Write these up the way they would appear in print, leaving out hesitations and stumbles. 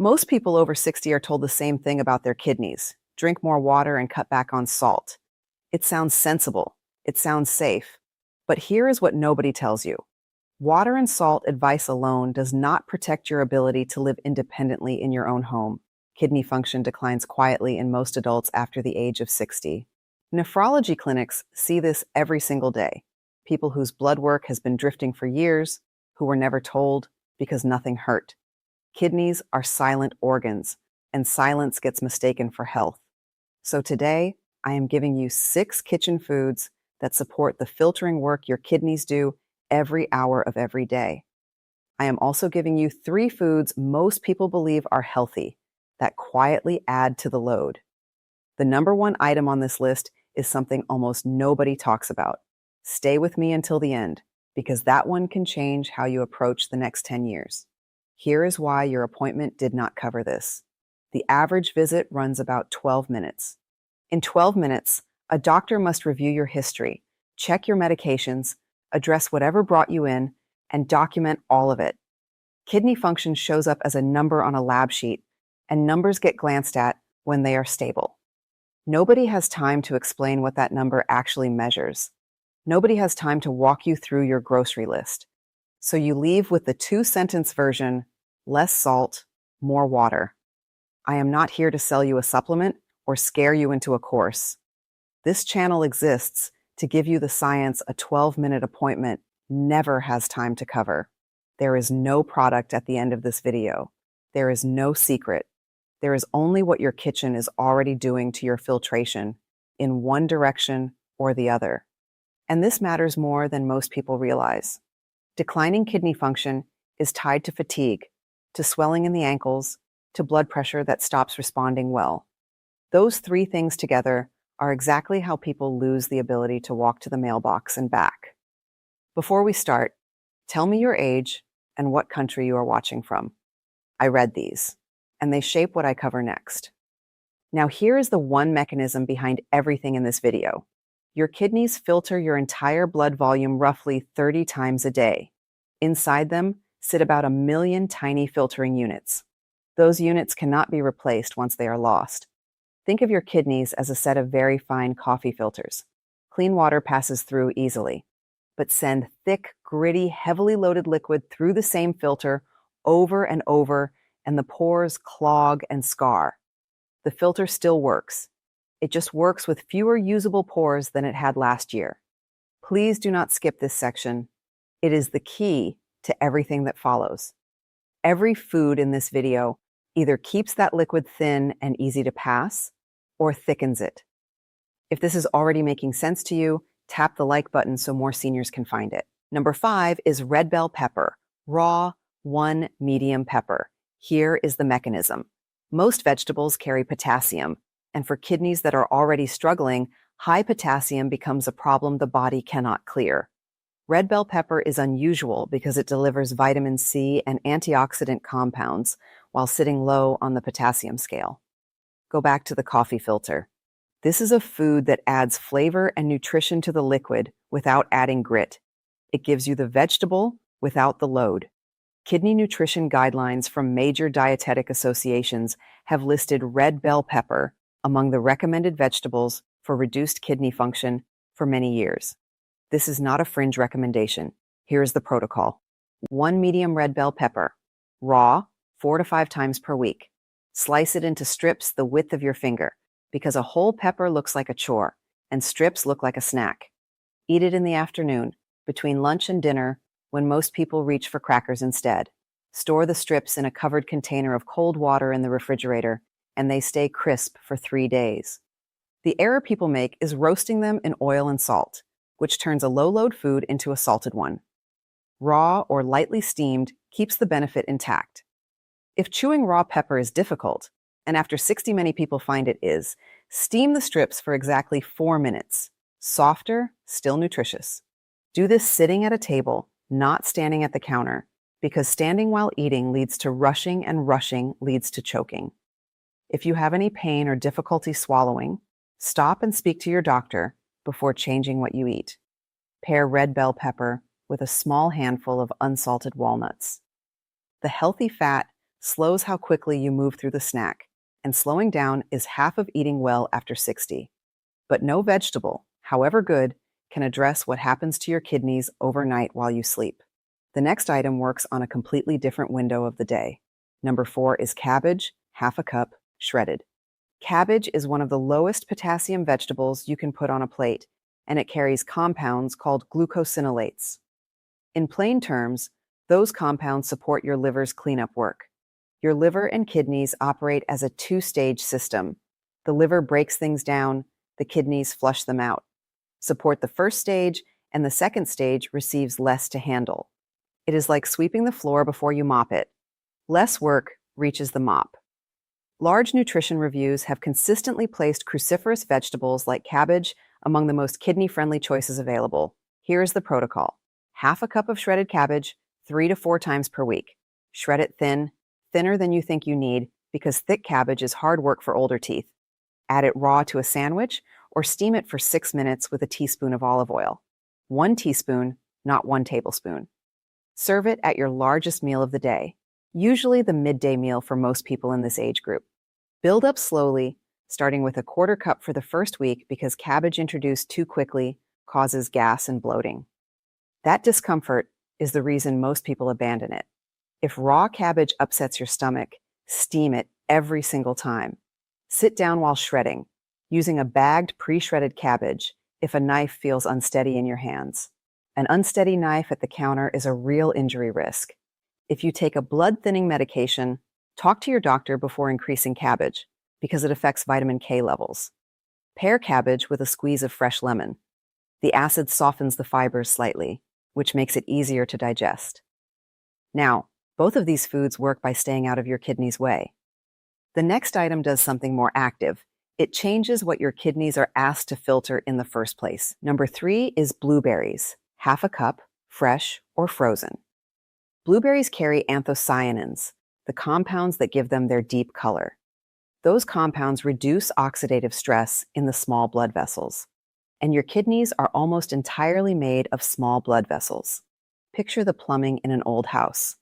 Most people over 60 are told the same thing about their kidneys: drink more water and cut back on salt. It sounds sensible. It sounds safe. But here is what nobody tells you. Water and salt advice alone does not protect your ability to live independently in your own home. Kidney function declines quietly in most adults after the age of 60. Nephrology clinics see this every single day. People whose blood work has been drifting for years, who were never told because nothing hurt. Kidneys are silent organs, and silence gets mistaken for health. So today, I am giving you 6 kitchen foods that support the filtering work your kidneys do every hour of every day. I am also giving you 3 foods most people believe are healthy that quietly add to the load. The number 1 item on this list is something almost nobody talks about. Stay with me until the end, because that one can change how you approach the next 10 years. Here is why your appointment did not cover this. The average visit runs about 12 minutes. In 12 minutes, a doctor must review your history, check your medications, address whatever brought you in, and document all of it. Kidney function shows up as a number on a lab sheet, and numbers get glanced at when they are stable. Nobody has time to explain what that number actually measures. Nobody has time to walk you through your grocery list. So you leave with the 2-sentence version: less salt, more water. I am not here to sell you a supplement or scare you into a course. This channel exists to give you the science a 12-minute appointment never has time to cover. There is no product at the end of this video. There is no secret. There is only what your kitchen is already doing to your filtration in one direction or the other. And this matters more than most people realize. Declining kidney function is tied to fatigue, to swelling in the ankles, to blood pressure that stops responding well. Those 3 things together are exactly how people lose the ability to walk to the mailbox and back. Before we start, tell me your age and what country you are watching from. I read these, and they shape what I cover next. Now here is the one mechanism behind everything in this video. Your kidneys filter your entire blood volume roughly 30 times a day. Inside them sit about 1 million tiny filtering units. Those units cannot be replaced once they are lost. Think of your kidneys as a set of very fine coffee filters. Clean water passes through easily, but send thick, gritty, heavily loaded liquid through the same filter over and over, and the pores clog and scar. The filter still works. It just works with fewer usable pores than it had last year. Please do not skip this section. It is the key to everything that follows. Every food in this video either keeps that liquid thin and easy to pass, or thickens it. If this is already making sense to you, tap the like button so more seniors can find it. Number 5 is red bell pepper, raw, 1 medium pepper. Here is the mechanism. Most vegetables carry potassium, and for kidneys that are already struggling, high potassium becomes a problem the body cannot clear. Red bell pepper is unusual because it delivers vitamin C and antioxidant compounds while sitting low on the potassium scale. Go back to the coffee filter. This is a food that adds flavor and nutrition to the liquid without adding grit. It gives you the vegetable without the load. Kidney nutrition guidelines from major dietetic associations have listed red bell pepper among the recommended vegetables for reduced kidney function for many years. This is not a fringe recommendation. Here is the protocol. 1 medium red bell pepper, raw, 4 to 5 times per week. Slice it into strips the width of your finger, because a whole pepper looks like a chore, and strips look like a snack. Eat it in the afternoon, between lunch and dinner, when most people reach for crackers instead. Store the strips in a covered container of cold water in the refrigerator, and they stay crisp for 3 days. The error people make is roasting them in oil and salt, which turns a low-load food into a salted one. Raw or lightly steamed keeps the benefit intact. If chewing raw pepper is difficult, and after 60 many people find it is, steam the strips for exactly 4 minutes. Softer, still nutritious. Do this sitting at a table, not standing at the counter, because standing while eating leads to rushing, and rushing leads to choking. If you have any pain or difficulty swallowing, stop and speak to your doctor before changing what you eat. Pair red bell pepper with a small handful of unsalted walnuts. The healthy fat slows how quickly you move through the snack, and slowing down is half of eating well after 60. But no vegetable, however good, can address what happens to your kidneys overnight while you sleep. The next item works on a completely different window of the day. Number 4 is cabbage, half a cup, shredded. Cabbage is one of the lowest potassium vegetables you can put on a plate, and it carries compounds called glucosinolates. In plain terms, those compounds support your liver's cleanup work. Your liver and kidneys operate as a two-stage system. The liver breaks things down, the kidneys flush them out. Support the first stage, and the second stage receives less to handle. It is like sweeping the floor before you mop it. Less work reaches the mop. Large nutrition reviews have consistently placed cruciferous vegetables like cabbage among the most kidney-friendly choices available. Here is the protocol. Half a cup of shredded cabbage, 3 to 4 times per week. Shred it thin, thinner than you think you need, because thick cabbage is hard work for older teeth. Add it raw to a sandwich, or steam it for 6 minutes with a teaspoon of olive oil. 1 teaspoon, not 1 tablespoon. Serve it at your largest meal of the day, usually the midday meal for most people in this age group. Build up slowly, starting with a quarter cup for the first week because cabbage introduced too quickly causes gas and bloating. That discomfort is the reason most people abandon it. If raw cabbage upsets your stomach, steam it every single time. Sit down while shredding, using a bagged pre-shredded cabbage if a knife feels unsteady in your hands. An unsteady knife at the counter is a real injury risk. If you take a blood-thinning medication, talk to your doctor before increasing cabbage, because it affects vitamin K levels. Pair cabbage with a squeeze of fresh lemon. The acid softens the fibers slightly, which makes it easier to digest. Now, both of these foods work by staying out of your kidneys' way. The next item does something more active. It changes what your kidneys are asked to filter in the first place. Number 3 is blueberries, half a cup, fresh or frozen. Blueberries carry anthocyanins, the compounds that give them their deep color. Those compounds reduce oxidative stress in the small blood vessels. And your kidneys are almost entirely made of small blood vessels. Picture the plumbing in an old house.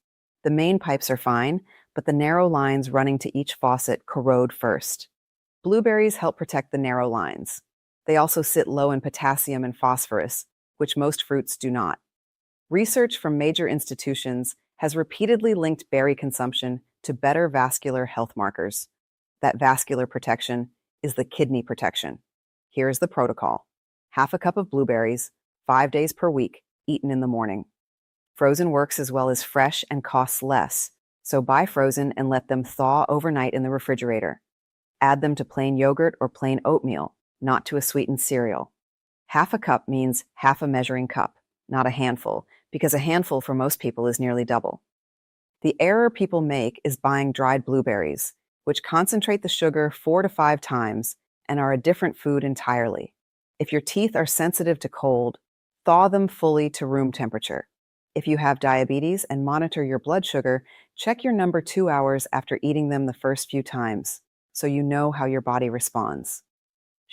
The main pipes are fine, but the narrow lines running to each faucet corrode first. Blueberries help protect the narrow lines. They also sit low in potassium and phosphorus, which most fruits do not. Research from major institutions has repeatedly linked berry consumption to better vascular health markers. That vascular protection is the kidney protection. Here's the protocol. Half a cup of blueberries, 5 days per week, eaten in the morning. Frozen works as well as fresh and costs less, so buy frozen and let them thaw overnight in the refrigerator. Add them to plain yogurt or plain oatmeal, not to a sweetened cereal. Half a cup means half a measuring cup, not a handful, because a handful for most people is nearly double. The error people make is buying dried blueberries, which concentrate the sugar 4 to 5 times and are a different food entirely. If your teeth are sensitive to cold, thaw them fully to room temperature. If you have diabetes and monitor your blood sugar, check your number 2 hours after eating them the first few times, so you know how your body responds.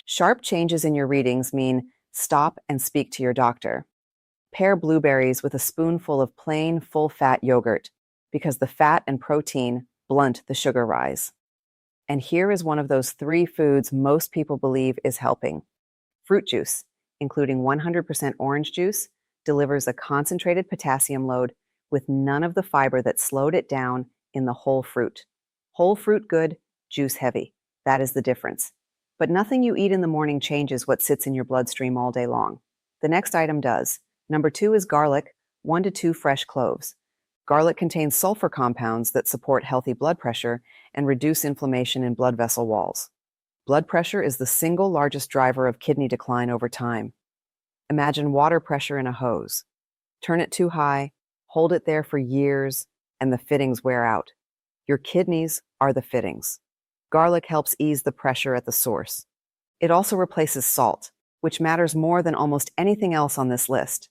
Sharp changes in your readings mean stop and speak to your doctor. Pair blueberries with a spoonful of plain, full-fat yogurt, because the fat and protein blunt the sugar rise. And here is one of those 3 foods most people believe is helping. Fruit juice, including 100% orange juice, delivers a concentrated potassium load with none of the fiber that slowed it down in the whole fruit. Whole fruit good, juice heavy. That is the difference. But nothing you eat in the morning changes what sits in your bloodstream all day long. The next item does. Number 2 is garlic, 1 to 2 fresh cloves. Garlic contains sulfur compounds that support healthy blood pressure and reduce inflammation in blood vessel walls. Blood pressure is the single largest driver of kidney decline over time. Imagine water pressure in a hose. Turn it too high, hold it there for years, and the fittings wear out. Your kidneys are the fittings. Garlic helps ease the pressure at the source. It also replaces salt, which matters more than almost anything else on this list.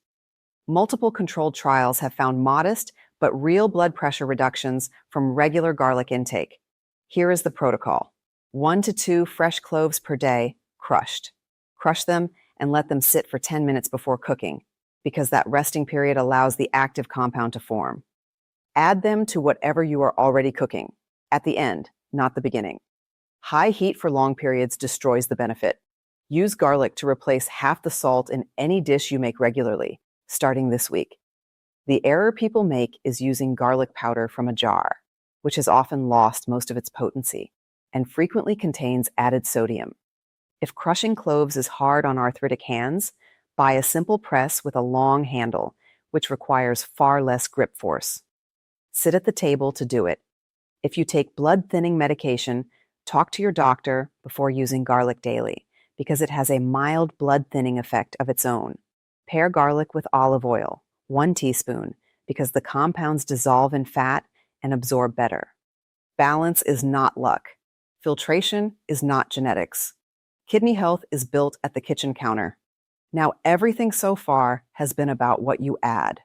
Multiple controlled trials have found modest but real blood pressure reductions from regular garlic intake. Here is the protocol. 1 to 2 fresh cloves per day, crushed. Crush them and let them sit for 10 minutes before cooking, because that resting period allows the active compound to form. Add them to whatever you are already cooking, at the end, not the beginning. High heat for long periods destroys the benefit. Use garlic to replace half the salt in any dish you make regularly, starting this week. The error people make is using garlic powder from a jar, which has often lost most of its potency and frequently contains added sodium. If crushing cloves is hard on arthritic hands, buy a simple press with a long handle, which requires far less grip force. Sit at the table to do it. If you take blood-thinning medication, talk to your doctor before using garlic daily, because it has a mild blood-thinning effect of its own. Pair garlic with olive oil, 1 teaspoon, because the compounds dissolve in fat and absorb better. Balance is not luck. Filtration is not genetics. Kidney health is built at the kitchen counter. Now, everything so far has been about what you add.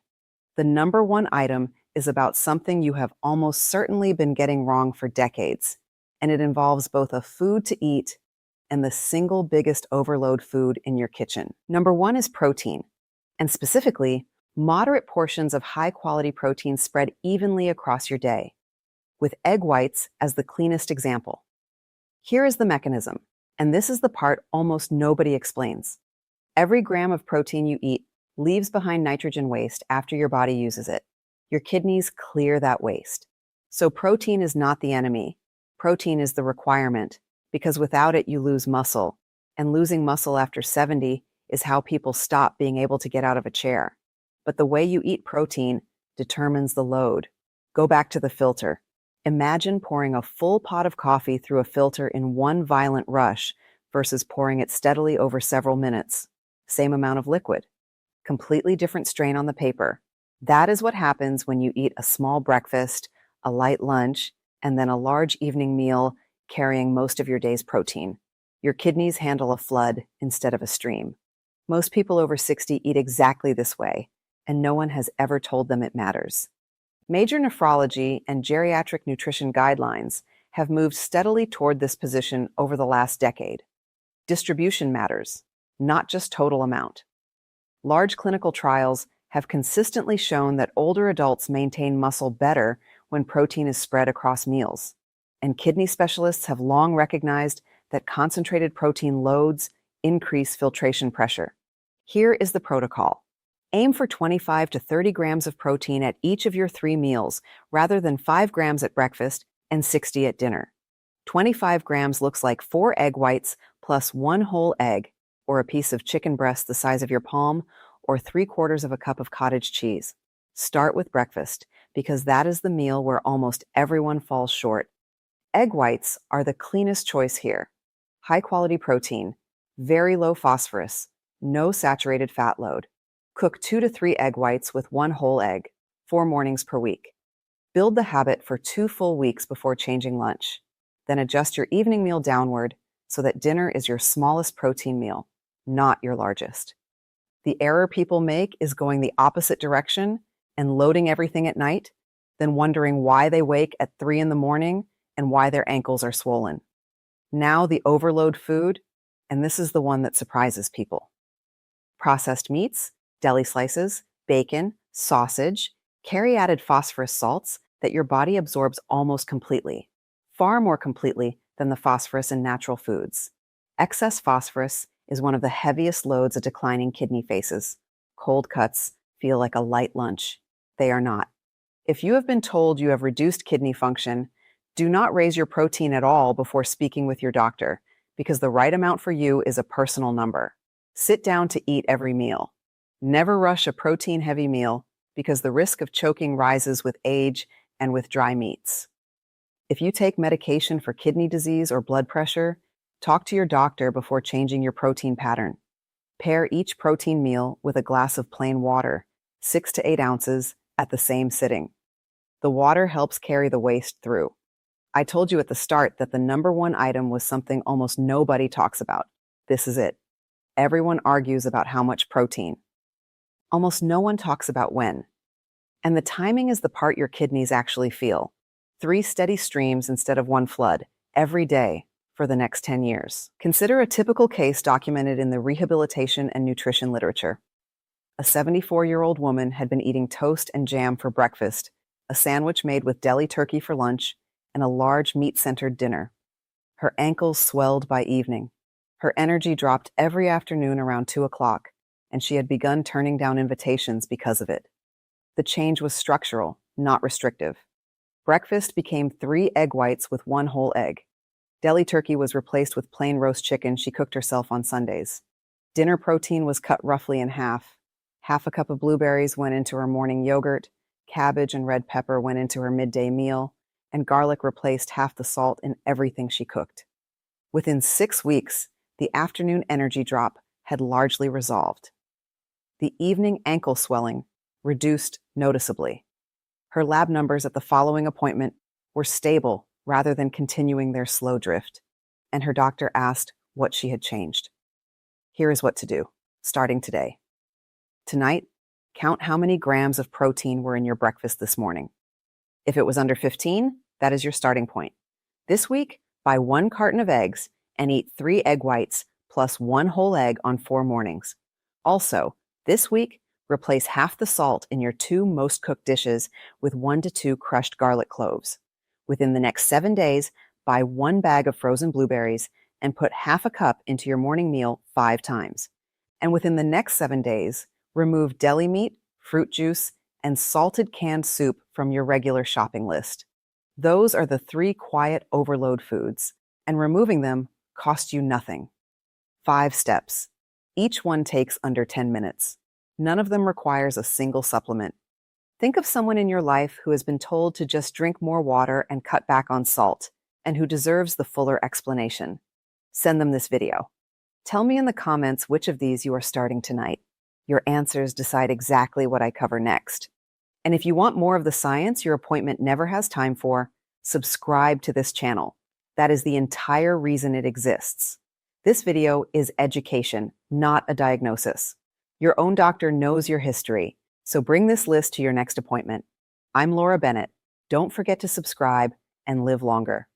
The number one item is about something you have almost certainly been getting wrong for decades, and it involves both a food to eat and the single biggest overload food in your kitchen. Number one is protein, and specifically, moderate portions of high-quality protein spread evenly across your day, with egg whites as the cleanest example. Here is the mechanism, and this is the part almost nobody explains. Every gram of protein you eat leaves behind nitrogen waste after your body uses it. Your kidneys clear that waste. So protein is not the enemy. Protein is the requirement, because without it you lose muscle, and losing muscle after 70 is how people stop being able to get out of a chair. But the way you eat protein determines the load. Go back to the filter. Imagine pouring a full pot of coffee through a filter in one violent rush versus pouring it steadily over several minutes. Same amount of liquid. Completely different strain on the paper. That is what happens when you eat a small breakfast, a light lunch, and then a large evening meal carrying most of your day's protein. Your kidneys handle a flood instead of a stream. Most people over 60 eat exactly this way, and no one has ever told them it matters. Major nephrology and geriatric nutrition guidelines have moved steadily toward this position over the last decade. Distribution matters, not just total amount. Large clinical trials have consistently shown that older adults maintain muscle better when protein is spread across meals, and kidney specialists have long recognized that concentrated protein loads increase filtration pressure. Here is the protocol. Aim for 25 to 30 grams of protein at each of your 3 meals, rather than 5 grams at breakfast and 60 at dinner. 25 grams looks like 4 egg whites plus 1 whole egg, or a piece of chicken breast the size of your palm, or 3/4 of a cup of cottage cheese. Start with breakfast, because that is the meal where almost everyone falls short. Egg whites are the cleanest choice here. High-quality protein, very low phosphorus, no saturated fat load. Cook 2 to 3 egg whites with 1 whole egg, 4 mornings per week. Build the habit for 2 full weeks before changing lunch. Then adjust your evening meal downward so that dinner is your smallest protein meal, not your largest. The error people make is going the opposite direction and loading everything at night, then wondering why they wake at 3 in the morning and why their ankles are swollen. Now the overload food, and this is the one that surprises people. Processed meats, deli slices, bacon, sausage, carry added phosphorus salts that your body absorbs almost completely, far more completely than the phosphorus in natural foods. Excess phosphorus is one of the heaviest loads a declining kidney faces. Cold cuts feel like a light lunch. They are not. If you have been told you have reduced kidney function, do not raise your protein at all before speaking with your doctor, because the right amount for you is a personal number. Sit down to eat every meal. Never rush a protein-heavy meal, because the risk of choking rises with age and with dry meats. If you take medication for kidney disease or blood pressure, talk to your doctor before changing your protein pattern. Pair each protein meal with a glass of plain water, 6 to 8 ounces, at the same sitting. The water helps carry the waste through. I told you at the start that the number one item was something almost nobody talks about. This is it. Everyone argues about how much protein. Almost no one talks about when. And the timing is the part your kidneys actually feel. 3 steady streams instead of 1 flood, every day, for the next 10 years. Consider a typical case documented in the rehabilitation and nutrition literature. A 74-year-old woman had been eating toast and jam for breakfast a sandwich made with deli turkey for lunch, and a large meat-centered dinner. Her ankles swelled by evening. Her energy dropped every afternoon around 2 o'clock, and she had begun turning down invitations because of it. The change was structural, not restrictive. Breakfast became 3 egg whites with 1 whole egg. Deli turkey was replaced with plain roast chicken she cooked herself on Sundays. Dinner protein was cut roughly in half. Half a cup of blueberries went into her morning yogurt, cabbage and red pepper went into her midday meal, and garlic replaced half the salt in everything she cooked. Within 6 weeks, the afternoon energy drop had largely resolved. The evening ankle swelling reduced noticeably. Her lab numbers at the following appointment were stable rather than continuing their slow drift, and her doctor asked what she had changed. Here is what to do, starting today. Tonight, count how many grams of protein were in your breakfast this morning. If it was under 15, that is your starting point. This week, buy 1 carton of eggs and eat 3 egg whites plus 1 whole egg on 4 mornings. Also, this week, replace half the salt in your 2 most cooked dishes with 1 to 2 crushed garlic cloves. Within the next 7 days, buy 1 bag of frozen blueberries and put half a cup into your morning meal 5 times. And within the next 7 days, remove deli meat, fruit juice, and salted canned soup from your regular shopping list. Those are the 3 quiet overload foods, and removing them costs you nothing. 5 steps. Each one takes under 10 minutes. None of them requires a single supplement. Think of someone in your life who has been told to just drink more water and cut back on salt, and who deserves the fuller explanation. Send them this video. Tell me in the comments which of these you are starting tonight. Your answers decide exactly what I cover next. And if you want more of the science your appointment never has time for, subscribe to this channel. That is the entire reason it exists. This video is education, not a diagnosis. Your own doctor knows your history, so bring this list to your next appointment. I'm Laura Bennett. Don't forget to subscribe and live longer.